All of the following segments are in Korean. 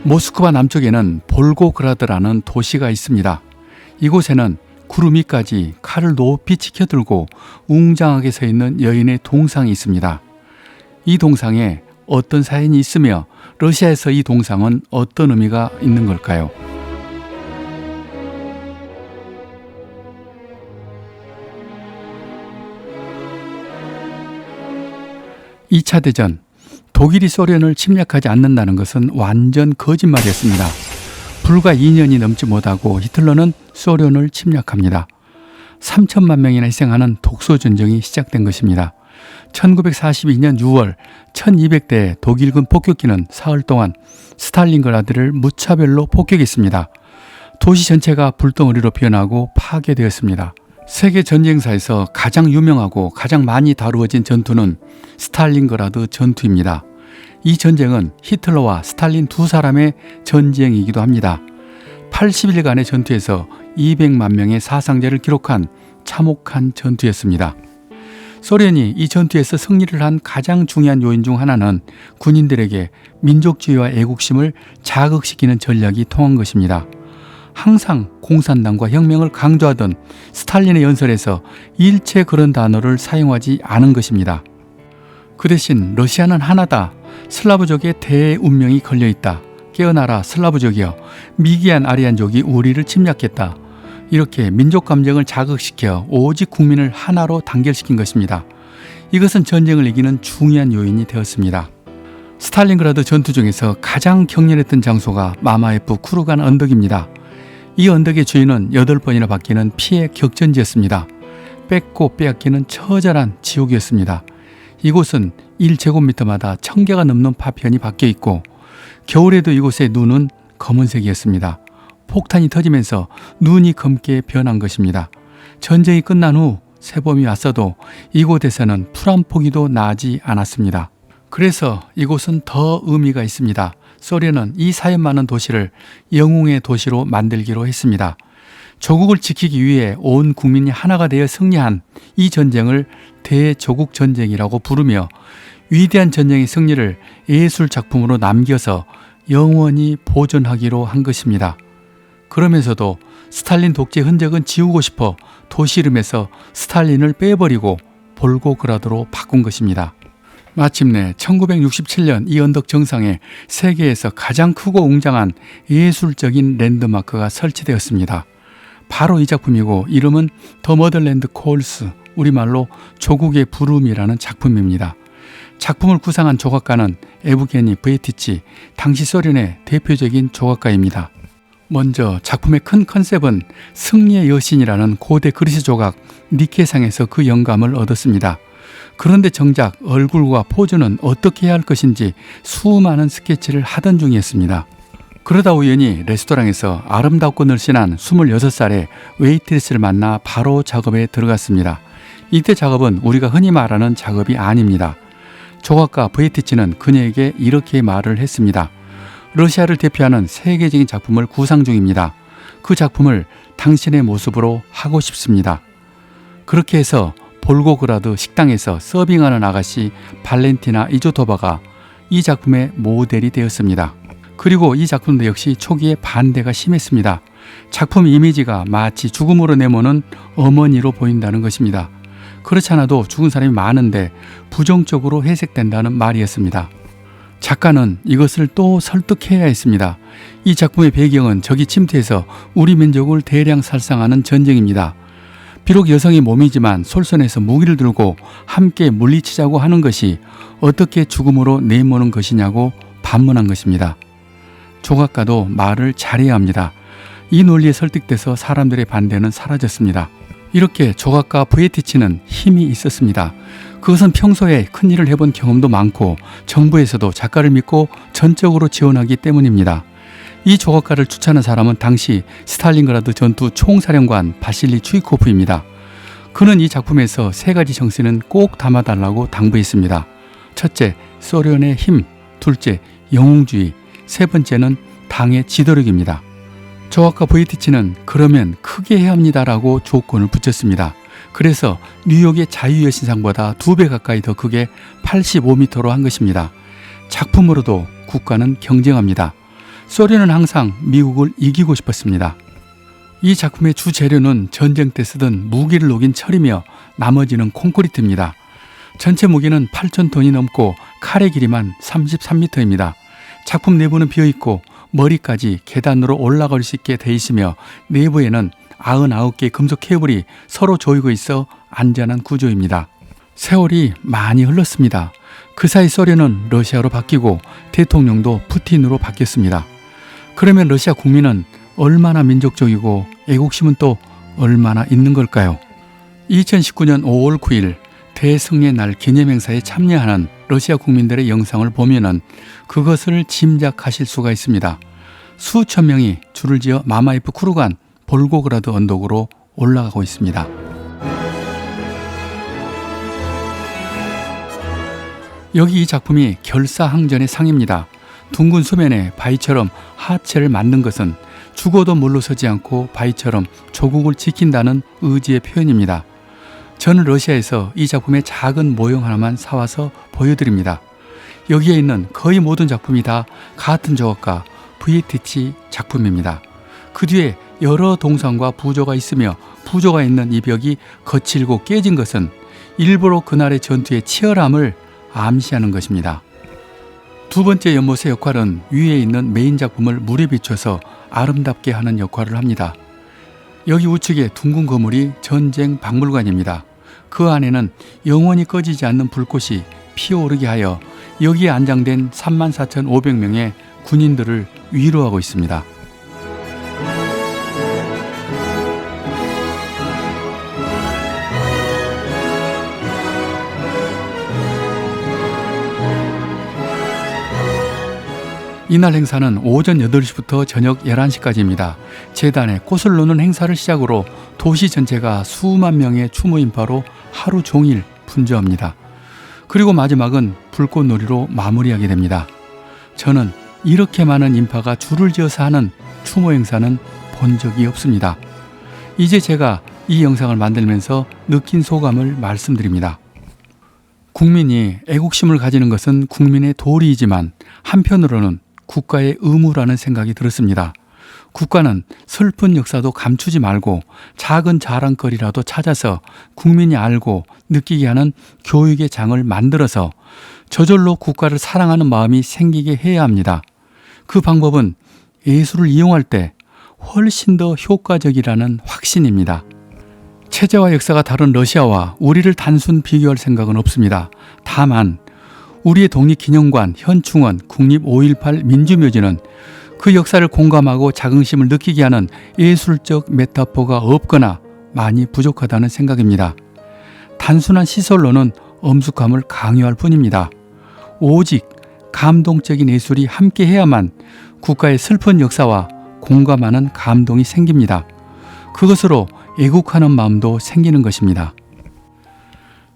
모스크바 남쪽에는 볼고그라드라는 도시가 있습니다. 이곳에는 구름 위까지 칼을 높이 치켜들고 웅장하게 서 있는 여인의 동상이 있습니다. 이 동상에 어떤 사연이 있으며 러시아에서 이 동상은 어떤 의미가 있는 걸까요? 2차 대전, 독일이 소련을 침략하지 않는다는 것은 완전 거짓말이었습니다. 불과 2년이 넘지 못하고 히틀러는 소련을 침략합니다. 3천만 명이나 희생하는 독소전쟁이 시작된 것입니다. 1942년 6월 1200대의 독일군 폭격기는 사흘 동안 스탈린그라드를 무차별로 폭격했습니다. 도시 전체가 불덩어리로 변하고 파괴되었습니다. 세계 전쟁사에서 가장 유명하고 가장 많이 다루어진 전투는 스탈린그라드 전투입니다. 이 전쟁은 히틀러와 스탈린 두 사람의 전쟁이기도 합니다. 80일간의 전투에서 200만 명의 사상자를 기록한 참혹한 전투였습니다. 소련이 이 전투에서 승리를 한 가장 중요한 요인 중 하나는 군인들에게 민족주의와 애국심을 자극시키는 전략이 통한 것입니다. 항상 공산당과 혁명을 강조하던 스탈린의 연설에서 일체 그런 단어를 사용하지 않은 것입니다. 그 대신 러시아는 하나다. 슬라브족의 대운명이 걸려있다. 깨어나라 슬라브족이여. 미개한 아리안족이 우리를 침략했다. 이렇게 민족 감정을 자극시켜 오직 국민을 하나로 단결시킨 것입니다. 이것은 전쟁을 이기는 중요한 요인이 되었습니다. 스탈린그라드 전투 중에서 가장 격렬했던 장소가 마마예프 쿠르간 언덕입니다. 이 언덕의 주인은 8번이나 바뀌는 피해 격전지였습니다. 뺏고 빼앗기는 처절한 지옥이었습니다. 이곳은 1제곱미터마다 1000개가 넘는 파편이 박혀 있고 겨울에도 이곳의 눈은 검은색이었습니다. 폭탄이 터지면서 눈이 검게 변한 것입니다. 전쟁이 끝난 후 새봄이 왔어도 이곳에서는 풀 한 포기도 나지 않았습니다. 그래서 이곳은 더 의미가 있습니다. 소련은 이 사연 많은 도시를 영웅의 도시로 만들기로 했습니다. 조국을 지키기 위해 온 국민이 하나가 되어 승리한 이 전쟁을 대조국 전쟁이라고 부르며 위대한 전쟁의 승리를 예술 작품으로 남겨서 영원히 보존하기로 한 것입니다. 그러면서도 스탈린 독재 흔적은 지우고 싶어 도시 이름에서 스탈린을 빼버리고 볼고그라드로 바꾼 것입니다. 마침내 1967년 이 언덕 정상에 세계에서 가장 크고 웅장한 예술적인 랜드마크가 설치되었습니다. 바로 이 작품이고 이름은 더 머더랜드 콜스, 우리말로 조국의 부름이라는 작품입니다. 작품을 구상한 조각가는 에브게니 브에티치, 당시 소련의 대표적인 조각가입니다. 먼저 작품의 큰 컨셉은 승리의 여신이라는 고대 그리스 조각 니케상에서 그 영감을 얻었습니다. 그런데 정작 얼굴과 포즈는 어떻게 해야 할 것인지 수많은 스케치를 하던 중이었습니다. 그러다 우연히 레스토랑에서 아름답고 늘씬한 26살의 웨이트리스를 만나 바로 작업에 들어갔습니다. 이때 작업은 우리가 흔히 말하는 작업이 아닙니다. 조각가 브에티치는 그녀에게 이렇게 말을 했습니다. 러시아를 대표하는 세계적인 작품을 구상 중입니다. 그 작품을 당신의 모습으로 하고 싶습니다. 그렇게 해서 볼고그라드 식당에서 서빙하는 아가씨 발렌티나 이조토바가 이 작품의 모델이 되었습니다. 그리고 이 작품도 역시 초기에 반대가 심했습니다. 작품 이미지가 마치 죽음으로 내모는 어머니로 보인다는 것입니다. 그렇지 않아도 죽은 사람이 많은데 부정적으로 해석된다는 말이었습니다. 작가는 이것을 또 설득해야 했습니다. 이 작품의 배경은 적이 침투해서 우리 민족을 대량 살상하는 전쟁입니다. 비록 여성의 몸이지만 솔선해서 무기를 들고 함께 물리치자고 하는 것이 어떻게 죽음으로 내모는 것이냐고 반문한 것입니다. 조각가도 말을 잘해야 합니다. 이 논리에 설득돼서 사람들의 반대는 사라졌습니다. 이렇게 조각가 브에티치는 힘이 있었습니다. 그것은 평소에 큰 일을 해본 경험도 많고 정부에서도 작가를 믿고 전적으로 지원하기 때문입니다. 이 조각가를 추천한 사람은 당시 스탈린그라드 전투 총사령관 바실리 추이코프입니다. 그는 이 작품에서 3가지 정신은 꼭 담아달라고 당부했습니다. 첫째, 소련의 힘. 둘째, 영웅주의. 세 번째는 당의 지도력입니다. 조각가 브에티치는 그러면 크게 해야 합니다라고 조건을 붙였습니다. 그래서 뉴욕의 자유여신상보다 2배 가까이 더 크게 85m로 한 것입니다. 작품으로도 국가는 경쟁합니다. 소련은 항상 미국을 이기고 싶었습니다. 이 작품의 주 재료는 전쟁 때 쓰던 무기를 녹인 철이며 나머지는 콘크리트입니다. 전체 무게는 8,000톤이 넘고 칼의 길이만 33m입니다. 작품 내부는 비어있고 머리까지 계단으로 올라갈 수 있게 돼 있으며 내부에는 99개의 금속 케이블이 서로 조이고 있어 안전한 구조입니다. 세월이 많이 흘렀습니다. 그 사이 소련은 러시아로 바뀌고 대통령도 푸틴으로 바뀌었습니다. 그러면 러시아 국민은 얼마나 민족적이고 애국심은 또 얼마나 있는 걸까요? 2019년 5월 9일 대승리의 날 기념행사에 참여하는 러시아 국민들의 영상을 보면은 그것을 짐작하실 수가 있습니다. 수천 명이 줄을 지어 마마이프 쿠르간 볼고그라드 언덕으로 올라가고 있습니다. 여기 이 작품이 결사항전의 상입니다. 둥근 수면에 바위처럼 하체를 만든 것은 죽어도 물러서지 않고 바위처럼 조국을 지킨다는 의지의 표현입니다. 저는 러시아에서 이 작품의 작은 모형 하나만 사와서 보여드립니다. 여기에 있는 거의 모든 작품이 다 같은 조각가 VT치 작품입니다. 그 뒤에 여러 동상과 부조가 있으며 부조가 있는 이 벽이 거칠고 깨진 것은 일부러 그날의 전투의 치열함을 암시하는 것입니다. 두 번째 연못의 역할은 위에 있는 메인 작품을 물에 비춰서 아름답게 하는 역할을 합니다. 여기 우측에 둥근 건물이 전쟁 박물관입니다. 그 안에는 영원히 꺼지지 않는 불꽃이 피어오르게 하여 여기에 안장된 34,500명의 군인들을 위로하고 있습니다. 이날 행사는 오전 8시부터 저녁 11시까지입니다. 재단에 꽃을 놓는 행사를 시작으로 도시 전체가 수만 명의 추모 인파로 하루 종일 분주합니다. 그리고 마지막은 불꽃놀이로 마무리하게 됩니다. 저는 이렇게 많은 인파가 줄을 지어서 하는 추모 행사는 본 적이 없습니다. 이제 제가 이 영상을 만들면서 느낀 소감을 말씀드립니다. 국민이 애국심을 가지는 것은 국민의 도리이지만 한편으로는 국가의 의무라는 생각이 들었습니다. 국가는 슬픈 역사도 감추지 말고 작은 자랑거리라도 찾아서 국민이 알고 느끼게 하는 교육의 장을 만들어서 저절로 국가를 사랑하는 마음이 생기게 해야 합니다. 그 방법은 예술을 이용할 때 훨씬 더 효과적이라는 확신입니다. 체제와 역사가 다른 러시아와 우리를 단순 비교할 생각은 없습니다. 다만 우리의 독립기념관, 현충원, 국립 5.18 민주묘지는 그 역사를 공감하고 자긍심을 느끼게 하는 예술적 메타포가 없거나 많이 부족하다는 생각입니다. 단순한 시설로는 엄숙함을 강요할 뿐입니다. 오직 감동적인 예술이 함께해야만 국가의 슬픈 역사와 공감하는 감동이 생깁니다. 그것으로 애국하는 마음도 생기는 것입니다.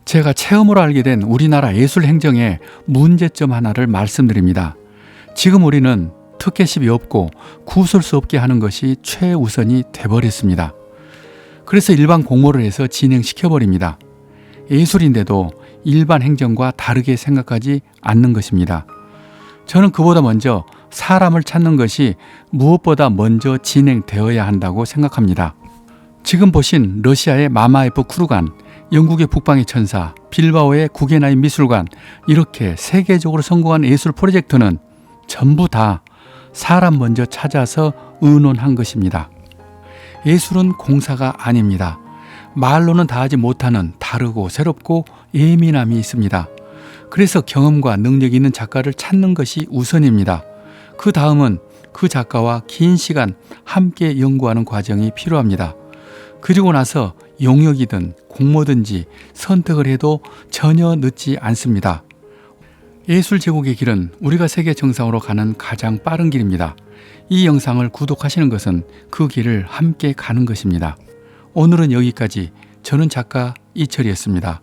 제가 체험으로 알게 된 우리나라 예술 행정의 문제점 하나를 말씀드립니다. 지금 우리는 특혜십이 없고 구설 수 없게 하는 것이 최우선이 돼버렸습니다. 그래서 일반 공모를 해서 진행시켜버립니다. 예술인데도 일반 행정과 다르게 생각하지 않는 것입니다. 저는 그보다 먼저 사람을 찾는 것이 무엇보다 먼저 진행되어야 한다고 생각합니다. 지금 보신 러시아의 마마예프 쿠르간, 영국의 북방의 천사, 빌바오의 구겐하임 미술관, 이렇게 세계적으로 성공한 예술 프로젝트는 전부 다 사람 먼저 찾아서 의논한 것입니다. 예술은 공사가 아닙니다. 말로는 다하지 못하는 다르고 새롭고 예민함이 있습니다. 그래서 경험과 능력이 있는 작가를 찾는 것이 우선입니다. 그 다음은 그 작가와 긴 시간 함께 연구하는 과정이 필요합니다. 그리고 나서 용역이든 공모든지 선택을 해도 전혀 늦지 않습니다. 예술 제국의 길은 우리가 세계 정상으로 가는 가장 빠른 길입니다. 이 영상을 구독하시는 것은 그 길을 함께 가는 것입니다. 오늘은 여기까지. 저는 작가 이철이었습니다.